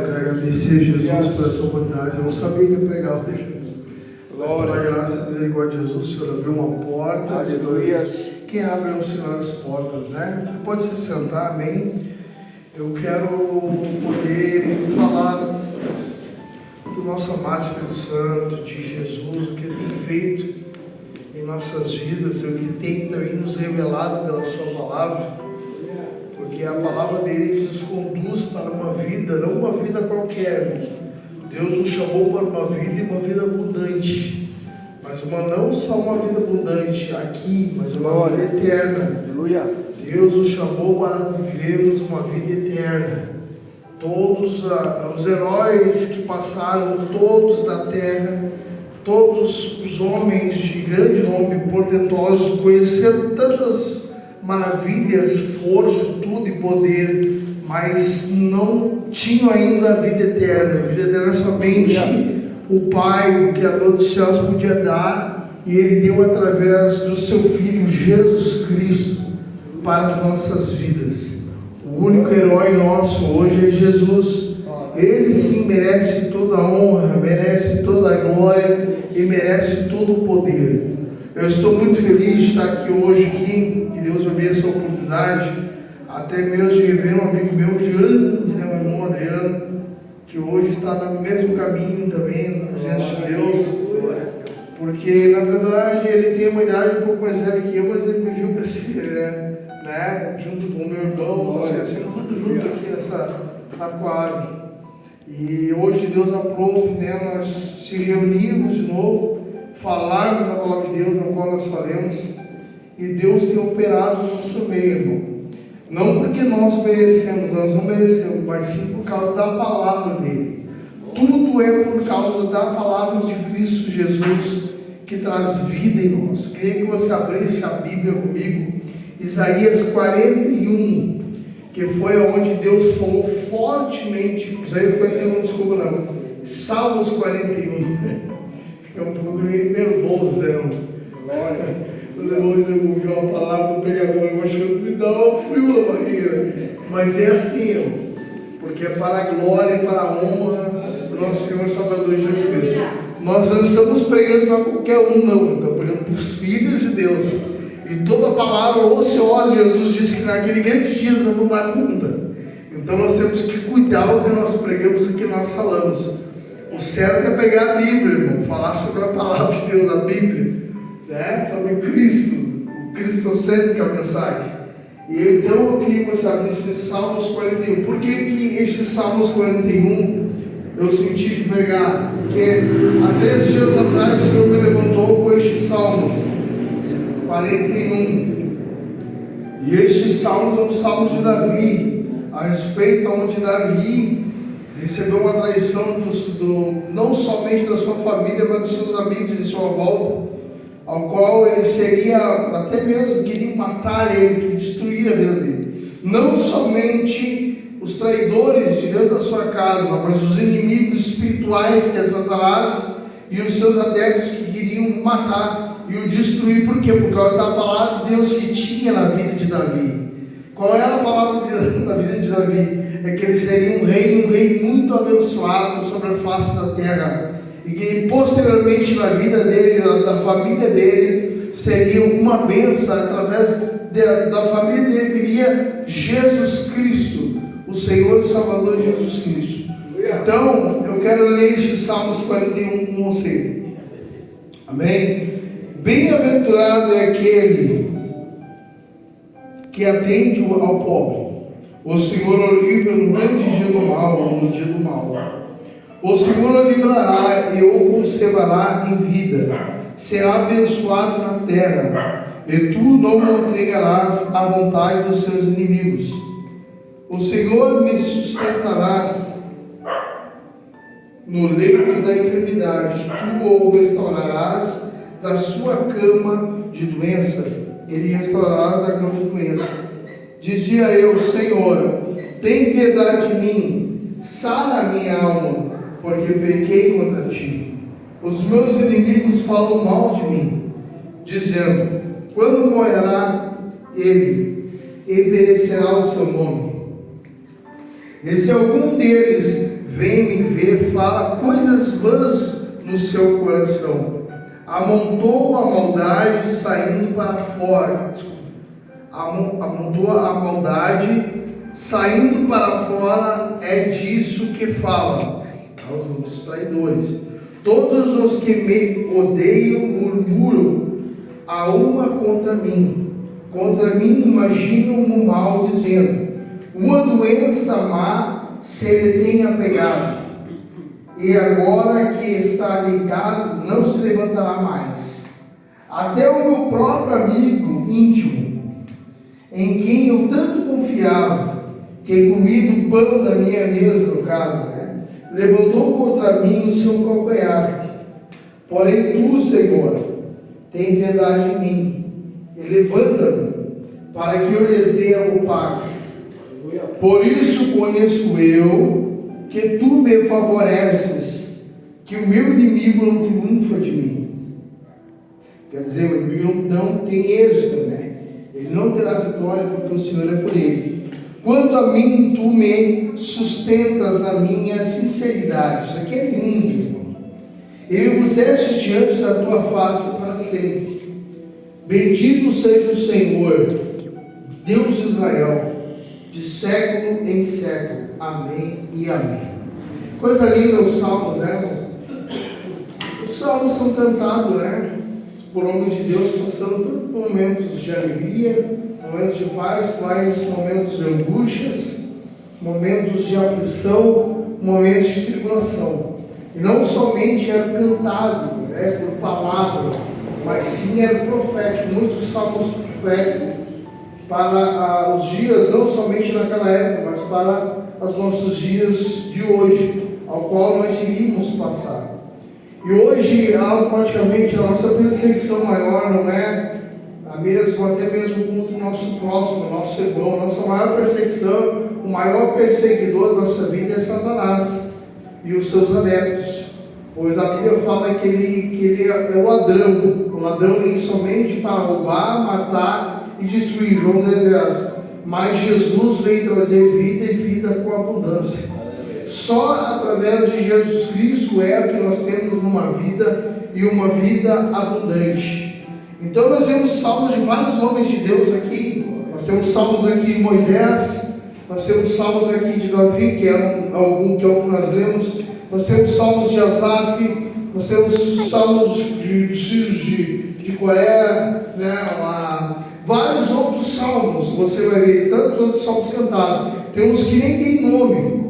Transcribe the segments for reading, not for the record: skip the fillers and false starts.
quero agradecer, Jesus, por essa oportunidade. Eu não sabia que ia pregar hoje. Mas pela graça e misericórdia de Jesus, o Senhor abriu uma porta. Aleluia. Quem abre é o Senhor as portas, né? Você pode se sentar, amém? Eu quero poder falar do nosso amado Espírito Santo, de Jesus, o que Ele tem feito em nossas vidas, o que tem também nos revelado pela Sua palavra, porque é a palavra dele que nos conduz para uma vida, não uma vida qualquer. Deus nos chamou para uma vida e uma vida abundante, mas não só uma vida abundante aqui, mas uma vida eterna. Aleluia. Deus nos chamou para vivermos uma vida eterna. Todos os heróis que passaram, todos da terra, todos os homens de grande nome, portentosos, conheceram tantas maravilhas, força, tudo e poder, mas não tinham ainda a vida eterna. A vida eterna somente o Pai, o Criador dos céus, podia dar, e Ele deu através do Seu Filho Jesus Cristo para as nossas vidas. O único herói nosso hoje é Jesus. Ele sim merece toda a honra, merece toda a glória e merece todo o poder. Eu estou muito feliz de estar aqui hoje, que Deus me abriu essa oportunidade, até mesmo de rever um amigo meu de anos, né, meu irmão Adriano, que hoje está no mesmo caminho também, na presença de Deus, porque na verdade ele tem uma idade um pouco mais velha que eu, mas ele me viu crescer, né, junto com o meu irmão, assim, tudo junto aqui na Coab. E hoje Deus aprove, né, nós se reunirmos de novo, falarmos da palavra de Deus, no qual nós faremos, e Deus tem operado no nosso meio, irmão. Não porque nós merecemos, nós não merecemos, mas sim por causa da palavra dele. Tudo é por causa da palavra de Cristo Jesus, que traz vida em nós. Queria que você abrisse a Bíblia comigo, Isaías 41, que foi onde Deus falou fortemente. Isaías 41, desculpa não, Salmos 41. É um pouco nervoso, né? Depois eu ouvi uma palavra do pregador, eu acho que me dá um frio na barriga. Mas é assim, porque é para a glória e para a honra do nosso Senhor Salvador Jesus Cristo. Nós não estamos pregando para qualquer um, não. Estamos pregando para os filhos de Deus. E toda palavra ociosa, Jesus disse que naquele grande dia nós vamos dar conta. Então nós temos que cuidar o que nós pregamos e o que nós falamos. O certo é pegar a Bíblia, irmão, falar sobre a palavra de Deus na Bíblia, né? Sobre Cristo, o cristocêntrico, a mensagem. E então eu queria que você abrisse Salmos 41. Por que este Salmos 41 eu senti de pregar? Porque há 3 dias atrás o Senhor me levantou com estes Salmos 41. E estes Salmos são os Salmos de Davi, a respeito onde Davi recebeu uma traição não somente da sua família, mas dos seus amigos em sua volta, ao qual ele seria, até mesmo queriam matar ele, queriam destruir a vida dele. Não somente os traidores de dentro da sua casa, mas os inimigos espirituais, que é Satanás, e os seus adeptos que queriam matar e o destruir. Por quê? Por causa da palavra de Deus que tinha na vida de Davi. Qual era a palavra da vida de Davi? É que ele seria um rei muito abençoado sobre a face da terra, e que posteriormente na vida dele, da família dele, seria uma bênção. Através da família dele viria Jesus Cristo, o Senhor e Salvador Jesus Cristo. Então eu quero ler este Salmos 41 com você, amém? Bem-aventurado é aquele que atende ao pobre. O Senhor o livra no grande dia do mal, ou no dia do mal. O Senhor o livrará e o conservará em vida. Será abençoado na terra, e tu não o entregarás à vontade dos seus inimigos. O Senhor me sustentará no leito da enfermidade. Tu o restaurarás da sua cama de doença. Ele restaurarás da cama de doença. Dizia eu: Senhor, tem piedade de mim, sara a minha alma, porque pequei contra ti. Os meus inimigos falam mal de mim, dizendo: quando morrerá ele, e perecerá o seu nome? E se algum deles vem me ver, fala coisas vãs no seu coração. Amontou a maldade saindo para fora. Amontou a maldade saindo para fora, é disso que falam os traidores. Todos os que me odeiam murmuram a uma contra mim imaginam o mal, dizendo: uma doença má se lhe tem apegado, e agora que está deitado, não se levantará mais. Até o meu próprio amigo íntimo, em quem eu tanto confiava, que comido o pão da minha mesa, no caso, levantou contra mim o seu calcanhar. Porém tu, Senhor, tem piedade de mim, e levanta-me, para que eu lhes dê a paga. Por isso conheço eu que tu me favoreces, que o meu inimigo não triunfa de mim. Quer dizer, o inimigo não tem êxito, Ele não terá vitória, porque o Senhor é por ele. Quanto a mim, tu me sustentas na minha sinceridade. Isso aqui é lindo, irmão. Eu puseste diante da tua face para sempre. Bendito seja o Senhor, Deus de Israel, de século em século. Amém e amém. Coisa linda os salmos, irmão? Os salmos são cantados, por homens de Deus, passando tudo por momentos de alegria, momentos de paz, mas momentos de angústias, momentos de aflição, momentos de tribulação. E não somente era cantado, por palavra, mas sim era profético, muitos salmos proféticos para os dias, não somente naquela época, mas para os nossos dias de hoje, ao qual nós iríamos passar. E hoje, automaticamente, a nossa perseguição maior não é a mesma, até mesmo contra o nosso próximo, o nosso irmão. Nossa maior perseguição, o maior perseguidor da nossa vida é Satanás e os seus adeptos. Pois a Bíblia fala que ele é o ladrão vem somente para roubar, matar e destruir. João 10:10. Mas Jesus veio trazer vida e vida com abundância. Só através de Jesus Cristo é que nós temos uma vida e uma vida abundante. Então nós temos salmos de vários homens de Deus aqui. Nós temos salmos aqui de Moisés, nós temos salmos aqui de Davi, que é o que nós lemos. Nós temos salmos de Asaf, nós temos salmos dos filhos de Coré, vários outros salmos. Você vai ver tantos outros salmos cantados. Tem uns que nem tem nome,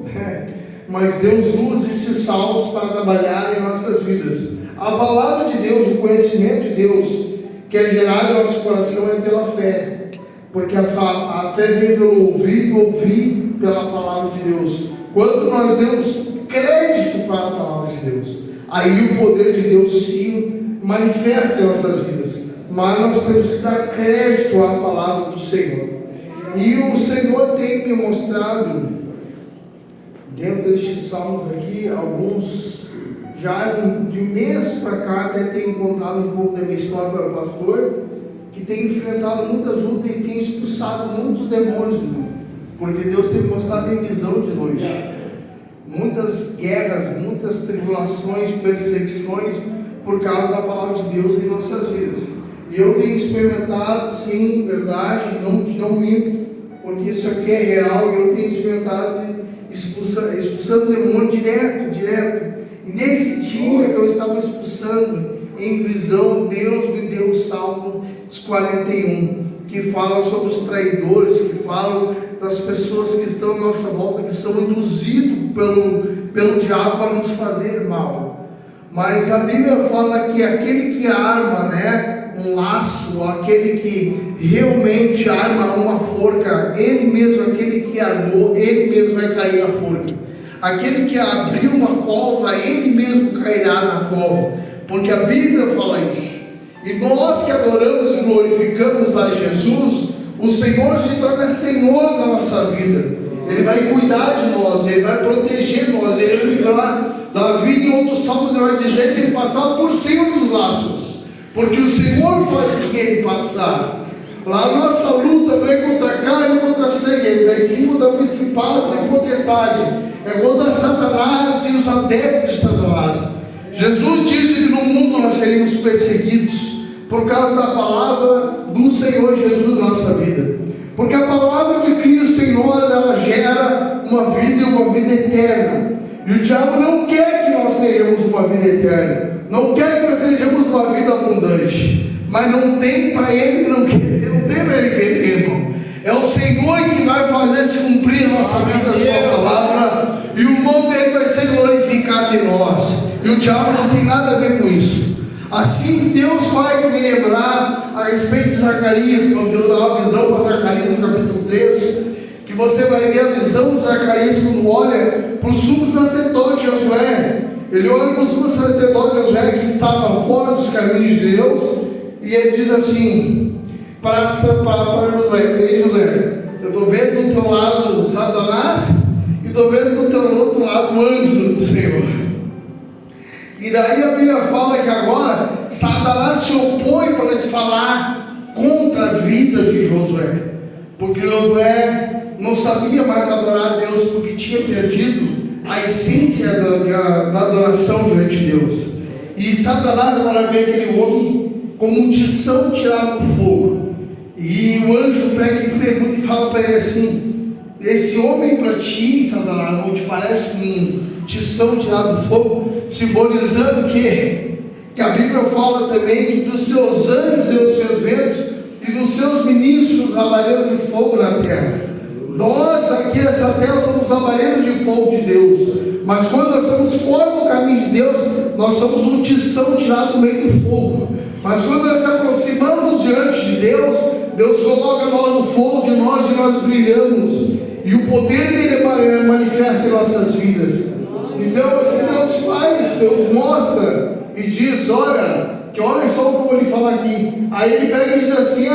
mas Deus usa esses salmos para trabalhar em nossas vidas. A palavra de Deus, o conhecimento de Deus, que é gerado em nosso coração, é pela fé, porque a fé vem pelo ouvir pela palavra de Deus. Quando nós damos crédito para a palavra de Deus, aí o poder de Deus se manifesta em nossas vidas. Mas nós temos que dar crédito à palavra do Senhor. E o Senhor tem me mostrado, dentro destes salmos aqui, alguns, já de mês para cá, até tenho contado um pouco da minha história para o pastor, que tem enfrentado muitas lutas e tem expulsado muitos demônios, porque Deus tem mostrado em visão de noite. Muitas guerras, muitas tribulações, perseguições, por causa da palavra de Deus em nossas vidas. E eu tenho experimentado, sim, verdade, não minto, porque isso aqui é real, e eu tenho experimentado expulsando demônio direto. E nesse dia que eu estava expulsando, em visão, Deus me deu o Salmo 41, que fala sobre os traidores, que falam das pessoas que estão à nossa volta, que são induzidos pelo diabo para nos fazer mal. Mas a Bíblia fala que aquele que arma, um laço, aquele que realmente arma uma forca, ele mesmo, aquele que armou, ele mesmo vai cair na forca. Aquele que abriu uma cova, ele mesmo cairá na cova, porque a Bíblia fala isso. E nós que adoramos e glorificamos a Jesus, o Senhor se torna Senhor da nossa vida. Ele vai cuidar de nós, Ele vai proteger nós, Ele vai livrar. Davi, em outros salmos, ele vai dizer que ele passava por cima dos laços, porque o Senhor faz ele passar. Lá a nossa luta não é contra carne e contra sangue, é em cima da principados e potestade, é contra Satanás. Satanás e os adeptos de Satanás. Jesus disse que no mundo nós seríamos perseguidos por causa da palavra do Senhor Jesus na nossa vida. Porque a palavra de Cristo em nós, ela gera uma vida e uma vida eterna. E o diabo não quer que nós tenhamos uma vida eterna, não quer que nós tenhamos uma vida abundante, mas não tem para ele, não tem para ele querer, irmão. É o Senhor que vai fazer se cumprir a nossa vida, a sua palavra, e o nome dele vai ser glorificado em nós. E o diabo não tem nada a ver com isso. Assim Deus faz me lembrar a respeito de Zacarias, quando Deus dá uma visão para Zacarias no capítulo 3, que você vai ver a visão de Zacarias quando olha para o sumo sacerdote Josué. Ele olha para o sumo sacerdote Josué, que estava fora dos caminhos de Deus, e ele diz assim para Josué: ei Josué, eu estou vendo do teu lado Satanás e estou vendo do teu outro lado o anjo do Senhor. E daí a Bíblia fala que agora Satanás se opõe para eles falar contra a vida de Josué, porque Josué não sabia mais adorar a Deus, porque tinha perdido a essência da adoração diante de Deus. E Satanás agora vê aquele homem como um tição tirado do fogo. E o anjo pega e pergunta e fala para ele assim: esse homem para ti, Satanás, não te parece um tição tirado do fogo? Simbolizando que a Bíblia fala também que dos seus anjos Deus fez ventos e dos seus ministros labaredas de fogo na terra. Nós aqui nessa terra somos labaredas de fogo de Deus, mas quando nós estamos fora do caminho de Deus, nós somos um tição tirado do meio do fogo. Mas quando nós nos aproximamos diante de Deus, Deus coloca nós no fogo de nós e nós brilhamos, e o poder dele manifesta em nossas vidas. Então assim Deus faz, Deus mostra e diz: olha só o que eu vou lhe falar aqui. Aí ele pega e diz assim: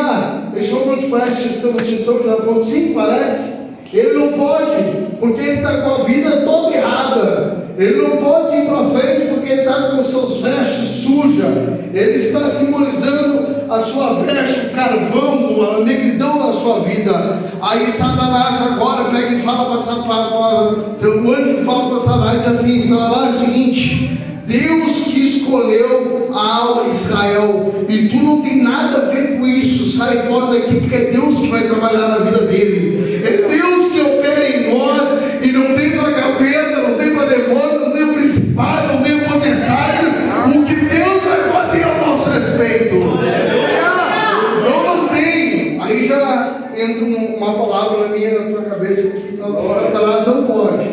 esse homem não te parece tição tirado do fogo? Sim, parece. Ele não pode, porque ele está com a vida toda errada. Ele não pode ir para frente porque ele está com os seus vestes sujas. Ele está simbolizando a sua veste, o carvão, a negridão da sua vida. Aí Satanás agora pega e fala para o anjo, fala para Satanás, diz assim: Satanás, é o seguinte, Deus que escolheu a Israel, e tu não tem nada a ver com isso. Sai fora daqui, porque é Deus que vai trabalhar na vida dele. É Deus que opera em nós, e não tem para capeta, não tem para demônio, não tem principado, não tem potestade. O que Deus vai fazer ao nosso respeito. Então não tem. Aí já entra uma palavra na minha, na tua cabeça aqui: Satanás não pode,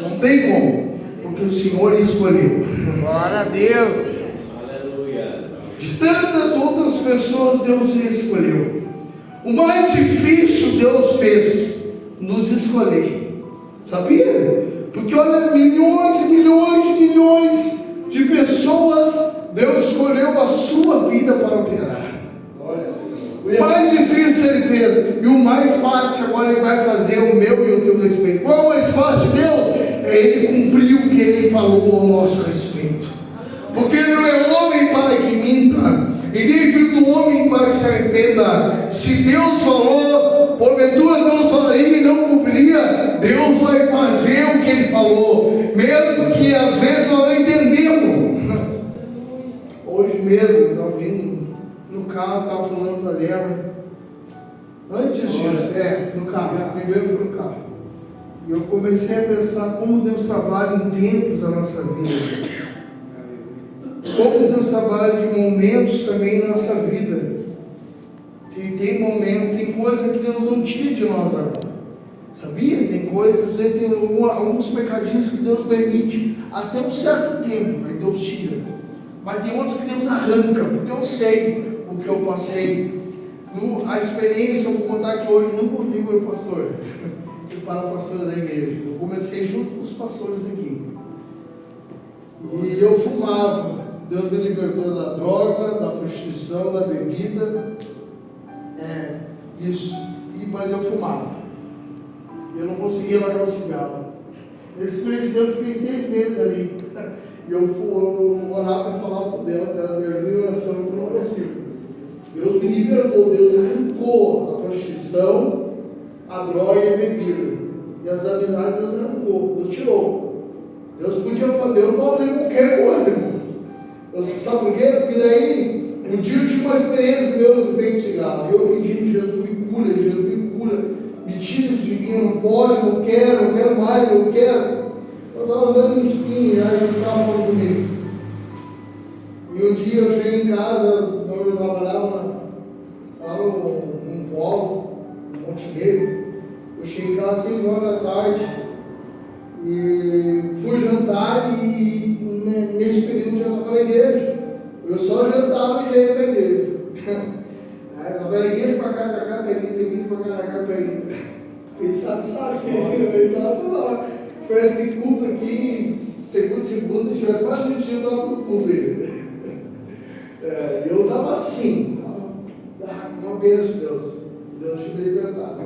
não tem como, porque o Senhor escolheu. Glória a Deus. De tantas outras pessoas Deus escolheu. O mais difícil Deus fez nos escolher. Sabia? Porque olha, milhões de pessoas Deus escolheu a sua vida para operar. O mais difícil ele fez, e o mais fácil agora ele vai fazer o meu e o teu respeito. Qual é o mais fácil, Deus? É ele cumprir o que ele falou ao nosso respeito. Porque ele não é homem para que minta, e nem filho do homem para que se arrependa. Se Deus falou, porventura Deus falaria e não cumpria. Deus vai fazer o que ele falou, mesmo que às vezes nós não entendemos. Hoje mesmo eu estava vindo no carro, estava falando para ela. Antes disso, no carro, primeiro foi no carro. E eu comecei a pensar como Deus trabalha em tempos da nossa vida. Como Deus trabalha de momentos também na nossa vida. Tem momentos, tem coisas que Deus não tira de nós agora. Sabia? Tem coisas, às vezes tem alguns pecadinhos que Deus permite até um certo tempo, aí Deus tira. Mas tem outros que Deus arranca, porque eu sei o que eu passei. A experiência, eu vou contar aqui hoje, não comigo, meu pastor. Para o pastor da igreja. Eu comecei junto com os pastores aqui. E eu fumava. Deus me libertou da droga, da prostituição, da bebida. Isso. Mas eu fumava. Eu não conseguia largar o cigarro. Nesse período de tempo eu fiquei 6 meses ali. E eu orava para falar com Deus, era verdadeira oração, eu não consigo. Deus me libertou, Deus arrancou a prostituição, a droga e a bebida. E as amizades Deus arrancou, Deus tirou. Deus podia fazer, Deus pode fazer qualquer coisa, irmão. Você sabe por quê? Porque daí, um dia eu tive uma experiência com Deus no peito de cigarro. E eu pedi, Jesus me cura, me tira isso de mim, não pode, não quero mais, eu quero. Eu estava andando em espinho, e aí Deus estava falando comigo. E um dia eu cheguei em casa, quando eu trabalhava lá num polo, em Montenegro. Eu cheguei em casa às 6 horas da tarde e fui jantar e nesse período já estava na igreja. Eu só jantava e já ia para a igreja. Aí eu estava na igreja para cá, peguei para cá, peguei. Quem sabe que eu estava toda hora. Foi esse culto aqui, segunda, se tivesse mais um dia eu estava no culto dele. Eu estava assim, uma bênção de Deus. Deus tinha me libertado.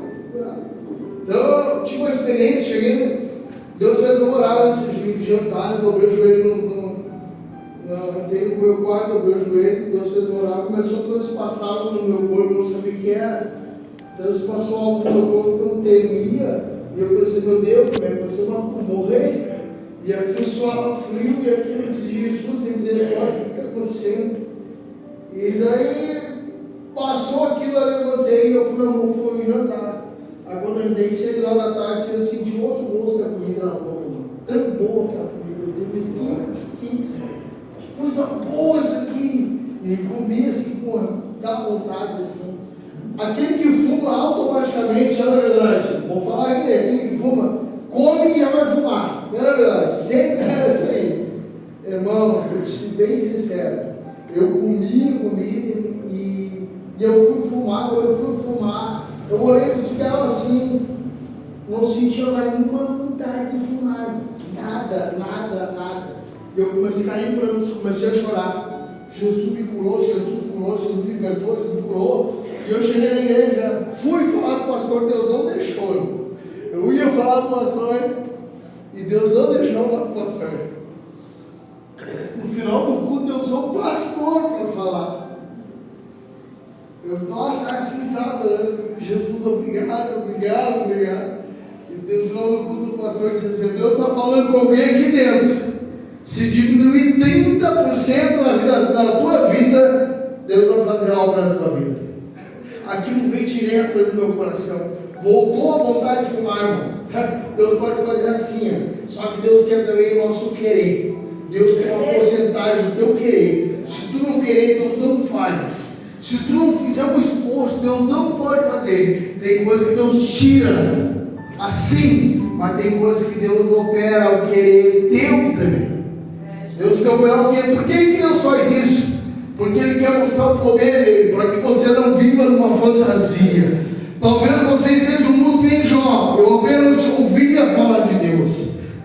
Então eu tive uma experiência, cheguei, Deus fez eu orar antes de jantar, dobrei o joelho entrei no meu quarto, dobrei o joelho, Deus fez eu orar, começou a transpassar algo no meu corpo, eu não sabia o que era, transpassou algo no meu corpo que eu não temia, e eu pensei, meu Deus, como é que você vai morrer? E aqui o suava frio, e aqui eu disse, Jesus, tem misericórdia, o que está acontecendo? E daí passou aquilo, eu levantei, eu fui jantar. Aí quando eu dei 6 horas da tarde, eu senti outro gosto da comida na boca, tão boa aquela comida, eu disse, meu Deus, que isso? Que coisa boa isso aqui! E comi assim, com aquela vontade assim. Aquele que fuma automaticamente, é na verdade, vou falar aqui, aquele que fuma, come e já vai fumar, não é na verdade? Sempre é isso aí. Irmãos, eu sou bem sincero, eu comi comida e eu fui fumar, quando eu fui fumar, eu olhei para o cigarro assim, não sentia mais nenhuma vontade de fumar, nada. E eu comecei a cair em prantos, comecei a chorar. Jesus me curou, Jesus me libertou, Jesus me curou. E eu cheguei na igreja, fui falar com o pastor, Deus não deixou. Eu ia falar com o pastor e Deus não deixou falar com o pastor. No final do culto eu sou o pastor para falar. Eu estou atrás cinzado, né? Jesus, obrigado. E no final do culto o pastor disse assim, Deus está falando com alguém aqui dentro. Se diminuir 30% na vida, da tua vida, Deus vai fazer algo na tua vida. Aquilo veio direto do meu coração. Voltou a vontade de fumar, irmão. Deus pode fazer assim, só que Deus quer também o nosso querer. Deus quer uma porcentagem do teu querer. Se tu não querer, Deus não faz. Se tu não fizer um esforço, Deus não pode fazer. Tem coisa que Deus tira assim, mas tem coisas que Deus opera o querer teu também. Deus quer operar o quê? Por que Deus faz isso? Porque Ele quer mostrar o poder dele, para que você não viva numa fantasia. Talvez você esteja no mundo em Jó, eu apenas ouvia falar de Deus.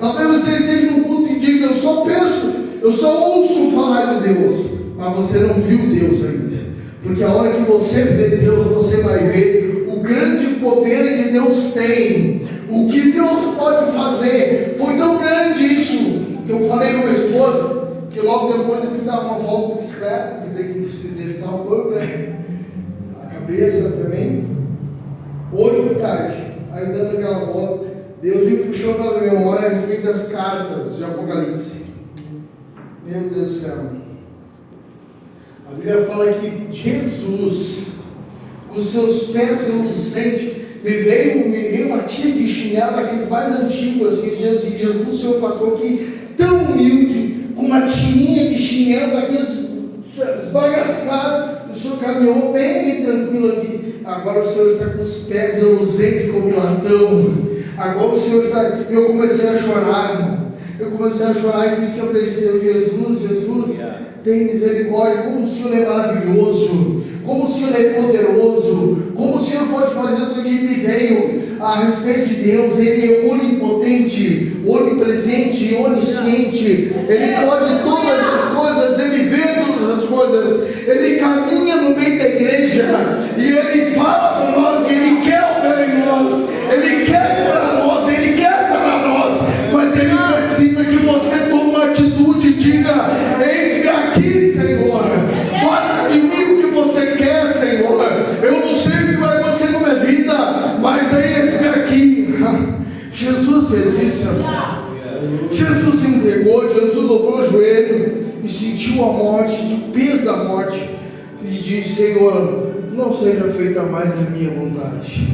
Talvez você esteja no culto e diga, eu só ouço falar de Deus, mas você não viu Deus ainda. Porque a hora que você vê Deus, você vai ver o grande poder que Deus tem. O que Deus pode fazer. Foi tão grande isso, que eu falei com minha esposa, que logo depois eu fui dar uma volta de bicicleta, que tem que se exercitar o corpo, né? A cabeça também. 8 da tarde, aí dando aquela volta, Deus me puxou para a memória a respeito das cartas de Apocalipse. Meu Deus do céu. A Bíblia fala que Jesus, os seus pés reluzentes, me veio uma tira de chinelo daqueles mais antigos, assim, Jesus, o Senhor passou aqui tão humilde, com uma tirinha de chinelo daqueles esbagaçados, o Senhor caminhou bem tranquilo aqui. Agora o Senhor está com os pés reluzentes como latão. Agora o Senhor está. Eu comecei a chorar, irmão. Eu comecei a chorar e senti a presença de Jesus, tem misericórdia, como o Senhor é maravilhoso, como o Senhor é poderoso, como o Senhor pode fazer tudo que me veio a respeito de Deus. Ele é onipotente, onipresente, onisciente, Ele pode todas as coisas, Ele vê todas as coisas, Ele caminha no meio da igreja, e Ele fala para nós, Ele quer operar em nós, Ele quer curar nós, Ele quer sanar nós, mas Ele precisa que você tome uma atitude e diga, eis-me aqui, Senhor, faça de mim o que você quer, Senhor. Eu não sei o que vai acontecer na minha vida, mas eis-me aqui. Jesus fez isso. Jesus se entregou, Jesus dobrou o joelho e sentiu a morte, o peso da morte, e disse: Senhor, não seja feita mais a minha vontade,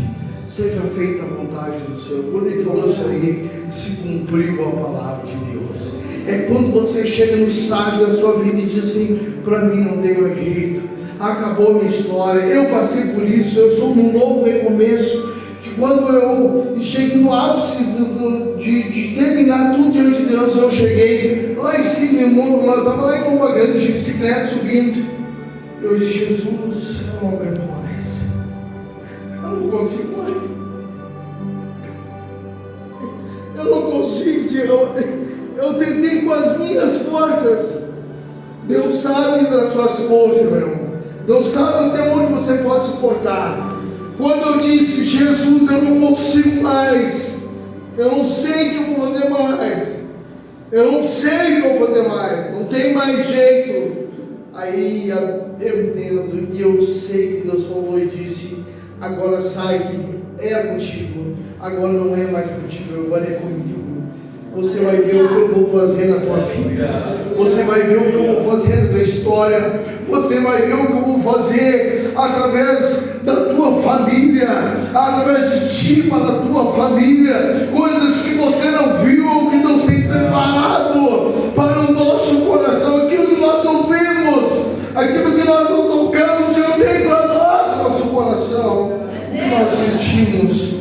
seja feita a vontade do Senhor. Quando ele falou isso aí, se cumpriu a palavra de Deus. É quando você chega no sábio da sua vida e diz assim: para mim não tem mais jeito, acabou a minha história, eu passei por isso, eu sou num novo recomeço. Que quando eu cheguei no ápice de terminar tudo diante de Deus, eu cheguei lá em cima, eu estava lá em uma grande de bicicleta subindo. Eu disse: Jesus, eu não aguento mais, eu não consigo mais, eu não consigo, Senhor. Eu tentei com as minhas forças. Deus sabe das suas forças, meu irmão. Deus sabe até onde você pode suportar. Quando eu disse: Jesus, eu não consigo mais, eu não sei o que eu vou fazer mais, eu não sei o que eu vou fazer mais, não tem mais jeito. Aí eu entendo e eu sei que Deus falou e disse: agora sai, que era contigo, agora não é mais contigo, agora é comigo. Você vai ver o que eu vou fazer na tua vida, você vai ver o que eu vou fazer na tua história, você vai ver o que eu vou fazer através da tua família, através de ti para a tua família, coisas que você não viu ou que não tem preparado para o nosso coração, aquilo que nós ouvimos, aquilo que nós não tocamos, o Senhor tem para nós, nosso coração, o que nós sentimos.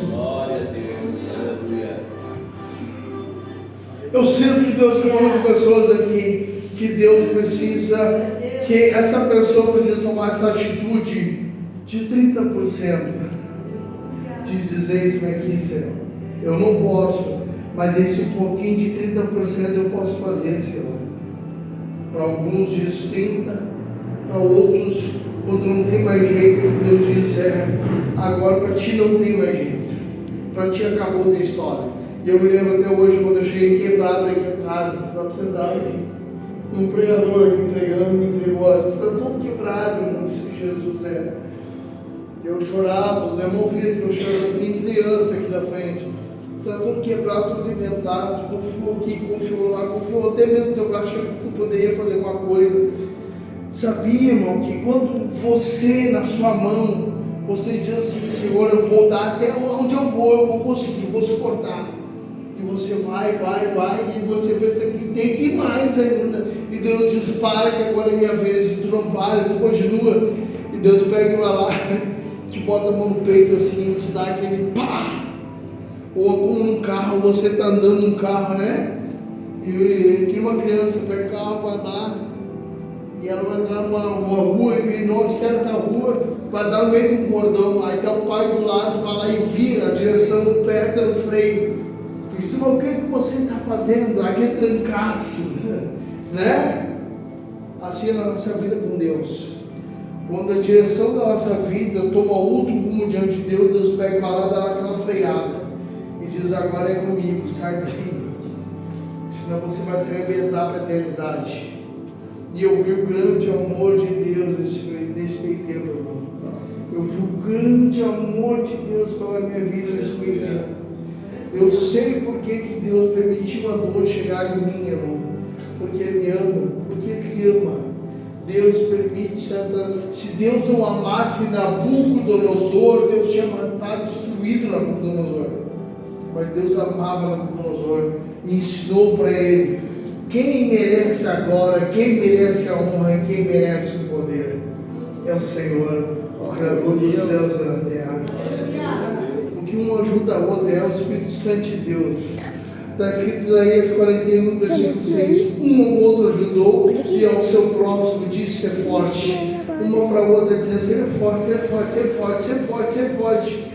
Eu sinto que Deus está falando com pessoas aqui, que Deus precisa, que essa pessoa precisa tomar essa atitude de 30%, de dizer isso aqui: Senhor, eu não posso, mas esse pouquinho de 30% eu posso fazer, Senhor. Para alguns diz 30%, para outros, quando não tem mais jeito, Deus diz: agora para ti não tem mais jeito, para ti acabou da história. E eu me lembro até hoje, quando eu cheguei quebrado aqui atrás, estava sentado aqui, um pregador aqui pregando, me entregou, está todo quebrado, não disse que Jesus é. Eu chorava, os irmãos viram que eu chorava, tinha criança aqui na frente, está todo quebrado, tudo inventado, confiou aqui, confiou lá, confiou até mesmo no teu braço, achando que tu poderia fazer uma coisa. Sabia, irmão, que quando você, na sua mão, você diz assim: Senhor, eu vou dar até onde eu vou conseguir, vou suportar. E você vai, e você pensa que tem que ir mais ainda. E Deus diz: para, que agora é minha vez. E tu não para, tu continua. E Deus pega e vai lá, te bota a mão no peito assim, te dá aquele pá. Ou como num carro, você está andando num carro, né? E que uma criança pega o carro para andar, e ela vai entrar numa rua e vem numa certa rua, vai dar no meio de um cordão. Aí está o pai do lado, vai lá e vira a direção do pé, dando freio. E diz: mas o que você está fazendo? Aquele trancaço, né? Assim é na nossa vida com Deus. Quando a direção da nossa vida toma outro rumo diante de Deus, Deus pega e vai lá, dá aquela freada e diz: agora é comigo, sai daí, senão você vai se arrebentar para a eternidade. E eu vi o grande amor de Deus nesse meio tempo, irmão. Eu vi o grande amor de Deus pela minha vida nesse meio tempo. Eu sei por que Deus permitiu a dor chegar em mim, irmão. Porque Ele me ama, porque Ele ama. Deus permite, se Deus não amasse Nabucodonosor, Deus tinha matado, destruído Nabucodonosor. Mas Deus amava Nabucodonosor e ensinou para ele quem merece a glória, quem merece a honra, quem merece o poder. É o Senhor, o Criador dos céus e da terra. O que um ajuda o outro é o Espírito Santo de Deus. Está escrito em Isaías 41, versículo 6. Um ou outro ajudou e ao seu próximo disse: ser forte. Uma para a outra dizendo: ser forte, ser forte, ser forte, ser forte, ser forte.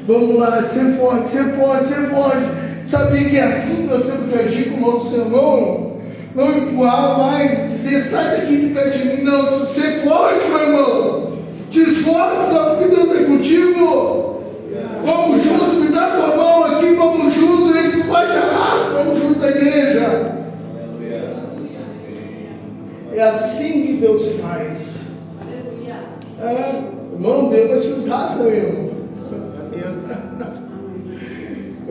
Vamos lá, ser forte, ser forte, ser forte. Sabia que é assim que nós temos que agir com o nosso irmão? Não empurrar mais, dizer: sai daqui de perto de mim. Não, ser forte, meu irmão. Te esforça, porque Deus é contigo. Vamos junto, me dá tua mão aqui, vamos junto, ele não vai te arrastar, vamos junto da igreja. É assim que Deus faz. Irmão, Deus vai te usar também, irmão.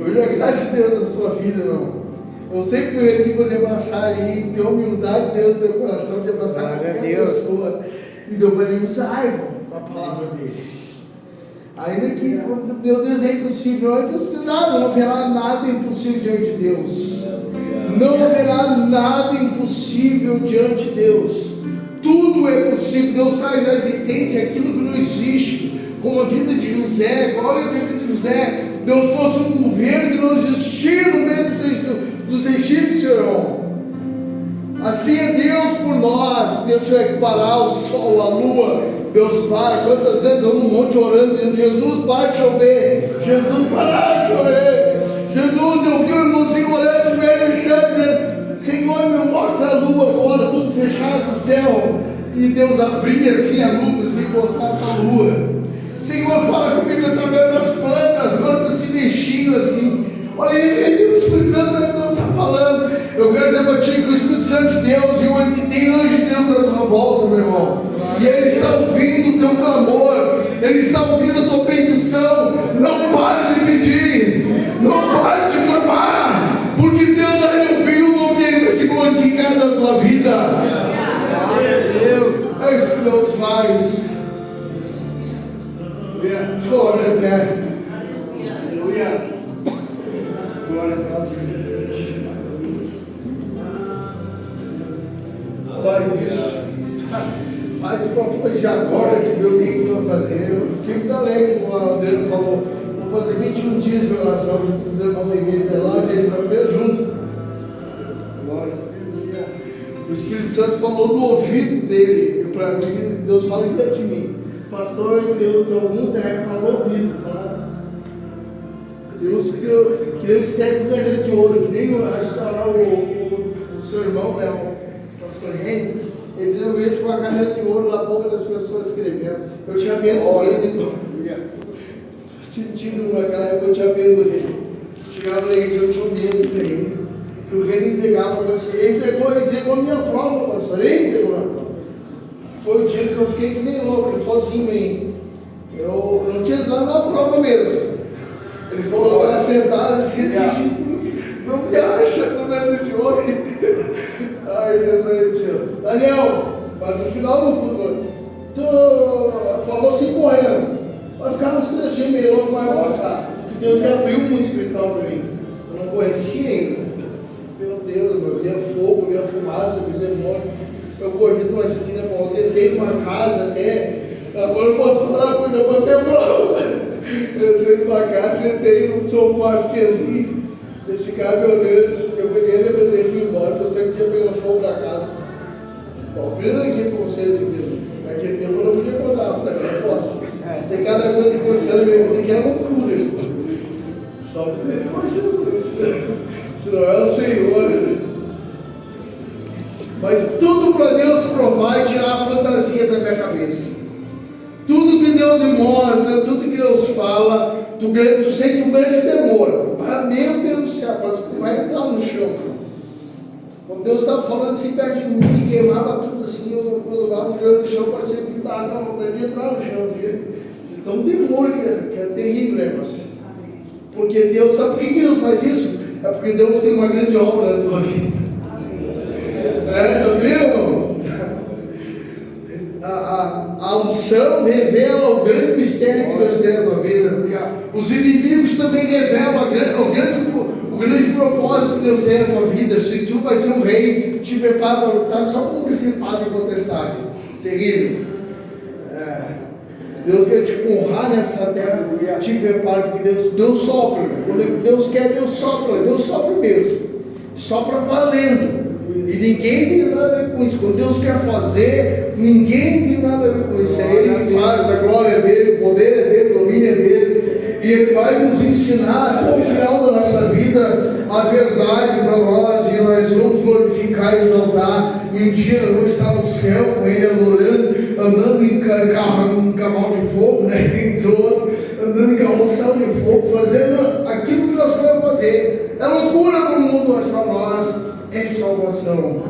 Hoje a graça de Deus na sua vida, irmão. Eu sempre venho aqui para lhe abraçar ali, ter a humildade de Deus no teu coração, de abraçar qualquer pessoa. E Deus vai lhe usar, irmão, com a palavra dele. Ainda que, meu Deus, é impossível, não é impossível nada, não haverá nada impossível diante de Deus. Não haverá nada impossível diante de Deus. Tudo é possível. Deus traz à existência aquilo que não existe, como a vida de José. Olha que a vida de José, Deus trouxe um governo que não existia no meio dos egípcios, irmão. Assim é Deus por nós. Deus tiver que parar o sol, a lua, Deus para. Quantas vezes eu no monte orando, dizendo: Jesus, para de chover, Jesus, para de chover, Jesus. Eu vi o irmãozinho orando, de velho dizendo: Senhor, me mostra a lua agora, tudo fechado no céu. E Deus abria assim a lua, assim, mostrava a lua. Senhor, fala comigo através das plantas, as plantas se mexiam assim. Olha aí, o Espírito Santo de Deus está falando. Eu quero dizer para ti que o Espírito Santo de Deus e onde tem anjo de Deus à tua volta, meu irmão. E Ele está ouvindo o teu clamor, Ele está ouvindo a tua petição. Não pare de pedir, não pare de clamar, porque Deus vai ouvir, o nome dele vai se glorificar na tua vida. Glória a Deus. É isso que Deus faz. Se coloca de pé. Aleluia. Glória a Deus. Faz isso. Faz o propósito de agora de ver o que eu vou fazer. Eu fiquei muito alegre quando o Adriano falou: vou fazer 21 dias de oração com os irmãos da igreja lá, e eles estão vendo junto. Glória a Deus. O Espírito Santo falou no ouvido dele. E para mim, Deus fala dentro de mim. Pastor, Deus deu algum tempo para o ouvido. Deus que Deus quer com caneta de ouro. Que nem está lá o seu irmão, né, o pastor Henrique. Ele dizia: eu vejo com a caneta de ouro na boca das pessoas escrevendo. Eu tinha medo dele. Sentindo naquela época, eu tinha medo dele. Chegava na igreja, eu tinha medo dele. Que o rei entregava para você. Ele entregou a minha prova, pastor. Ele entregou a minha prova. Foi o dia que eu fiquei que nem louco. Ele falou assim: bem, eu não tinha dado na prova mesmo. Ele falou lá sentado assim: não me acha no meio desse homem. Aí ele disse: Daniel, mas no final do culto, tu falou assim correndo, vai ficar nos 3 dias meio louco, vai passar. Deus abriu um espiritual para mim. Eu não conhecia ainda. Meu Deus, eu via fogo, via fumaça, via demônio. Eu corri de uma esquina, eu tentei numa casa até. Agora eu posso falar com o negócio, é bom. Eu entrei numa casa, sentei no sofá, fiquei assim. Eles ficaram me olhando. Eu peguei, levantei e fui embora. Gostei que tinha pegado fogo na casa. Bom, abrindo aqui para vocês, entendeu? Naquele tempo eu não podia contar, mas agora eu posso. Tem cada coisa acontecendo na minha vida que é loucura. Só misericórdia de Jesus. Senão é o Senhor. Mas tudo para Deus provar e tirar a fantasia da minha cabeça. Tudo que Deus me mostra, tudo que Deus fala, tu sente um grande temor. Meu Deus do céu, parece que tu vai entrar no chão. Quando Deus estava falando assim perto de mim, queimava tudo assim, eu colocava o joelho no chão, parecia que estava com vontade de entrar no chão assim. Então um temor que é terrível, né, irmãos? Porque Deus, sabe por que Deus faz isso? É porque Deus tem uma grande obra na tua vida. Sabia, irmão? A unção revela o grande mistério que Deus tem na tua vida. Os inimigos também revelam o grande propósito que Deus tem na tua vida. Se tu vai ser um rei, te prepara para lutar só com o principado e potestade. Terrível. Deus quer te honrar nessa terra, te prepara, porque Deus sopra. Quando Deus quer, Deus sopra mesmo. Sopra valendo. E ninguém tem nada a ver com isso. Quando Deus quer fazer, ninguém tem nada a ver com isso. É Ele que faz, a glória dele, o poder é dele, o domínio é dele. E Ele vai nos ensinar até o final da nossa vida a verdade para nós. E nós vamos glorificar e exaltar. E um dia nós vamos estar no céu com Ele adorando, andando em cavalo de fogo, né? Andando em carroção de fogo, fazendo aquilo que nós queremos fazer. É loucura para o mundo, mas para nós é salvação.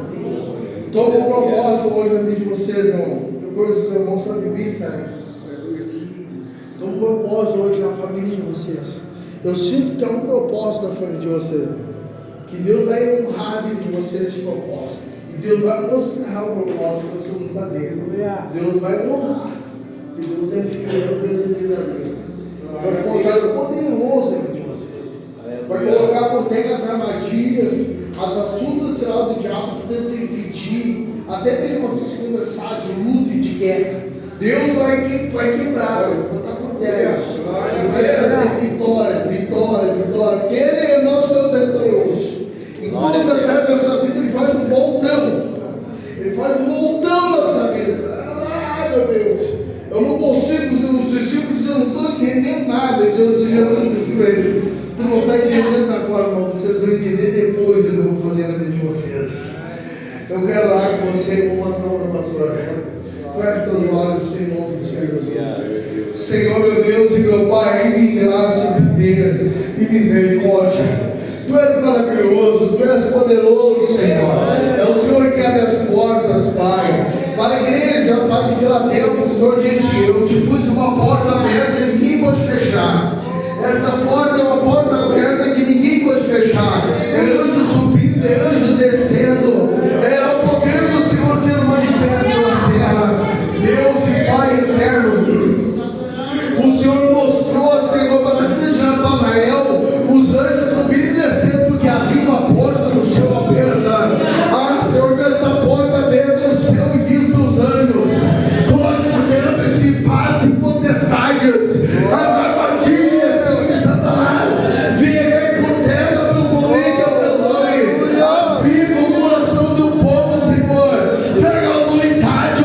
Todo o propósito hoje na vida de vocês, irmão. Eu conheço os irmãos são de vista, né? Todo o propósito hoje na família de vocês Eu sinto que há um propósito na frente de você. Que Deus vai honrar a vida de você esse propósito. E Deus vai mostrar o propósito que você não fazer. Deus vai honrar. E Deus é fiel, Deus é verdadeiro. Vai colocar o poderoso dentro de vocês. Vai colocar por terra as armadilhas, as astutas do diabo que tentam impedir, até mesmo vocês conversar de luta e de guerra. Deus vai quebrar, vai botar por terra. Vai trazer vitória, vitória, vitória. Porque Ele, nosso Deus, é vitorioso. Em todas as áreas dessa vida, Ele faz um voltão. Ele faz um voltão nessa vida. Ah, meu Deus. Eu não consigo, os discípulos, eu não estou entendendo nada. Jesus disse para eles: tu não está entendendo agora, irmão. Vocês vão entender depois o que eu vou fazer na vida de vocês. Eu quero lá com você, vou passar para o pastor. Feche os olhos em nome do Senhor Jesus. Senhor, meu Deus e meu Pai, em graça, e misericórdia. Tu és maravilhoso, Tu és poderoso, Senhor. É o Senhor que abre as portas, Pai. Para a igreja, Pai de Filadélfia, o Senhor disse: eu te pus uma porta aberta e ninguém pode fechar. Essa porta é uma porta aberta que ninguém pode fechar. É anjo subindo, é anjo descendo. É o poder do Senhor sendo manifesto na terra. Deus e Pai eterno, o Senhor mostrou, Senhor, para a vida de Natanael, os anjos subindo e descendo, porque havia uma porta no céu aberta. Ah, Senhor, dessa porta aberta no céu e visto os anjos. Coloque por dentro principados e potestades, as armadilhas, Senhor, de Satanás. Venha por terra pelo poder que é o teu nome. Aviva o coração do povo, Senhor. Traga autoridade,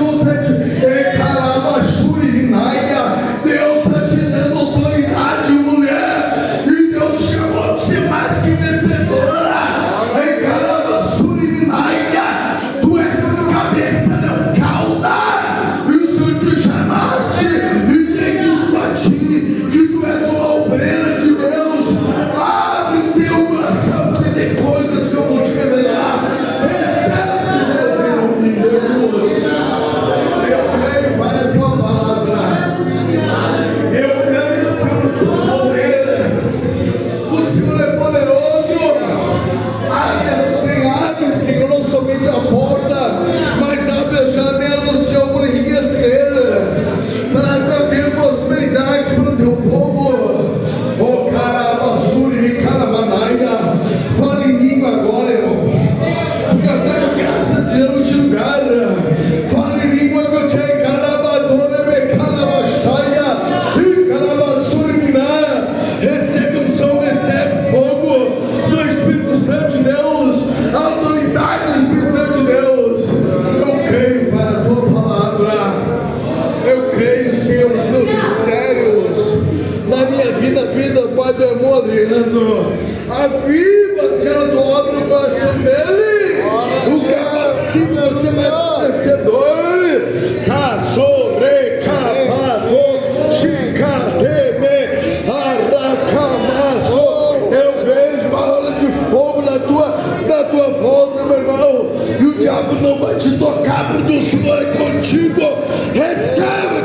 Deus está te dando autoridade, mulher, e Deus chamou de ser mais que vencedora. Em caramba, Suriminaia, tu és cabeça, não cauda, e o Senhor te chamaste, e tem que bater, e tu és uma obreira de Deus. Abre teu coração, porque tem coisas que eu vou te revelar. Recebe Deus, Jesus. Eu creio para a tua palavra. Eu creio, Senhor, no poder. O Senhor é poderoso. Abre, Senhor, não somente a porta, mas abre a janela do céu para enriquecer, para trazer prosperidade para o teu povo. Oh, carabassuri, carabanaia. Fala em língua agora, irmão. Porque eu tenho a graça de Deus de lugar. Fala em língua que eu te encarabadora, me carabachaia, e carabassuriminá. Recebe unção, recebe fogo do Espírito Santo de Deus, a autoridade do Espírito Santo de Deus. Eu creio para a tua palavra. Eu creio, Senhor, nos teus mistérios. Na minha vida, Pai do amor, Adriano. Aviva, Senhor, a tua obra no coração dele. O capacito para ser mais vencedor. Caçore, capado, chicateme, arracamaço. Eu vejo uma rola de fogo na tua volta, meu irmão. E o diabo não vai te tocar, porque o Senhor é contigo. Recebe.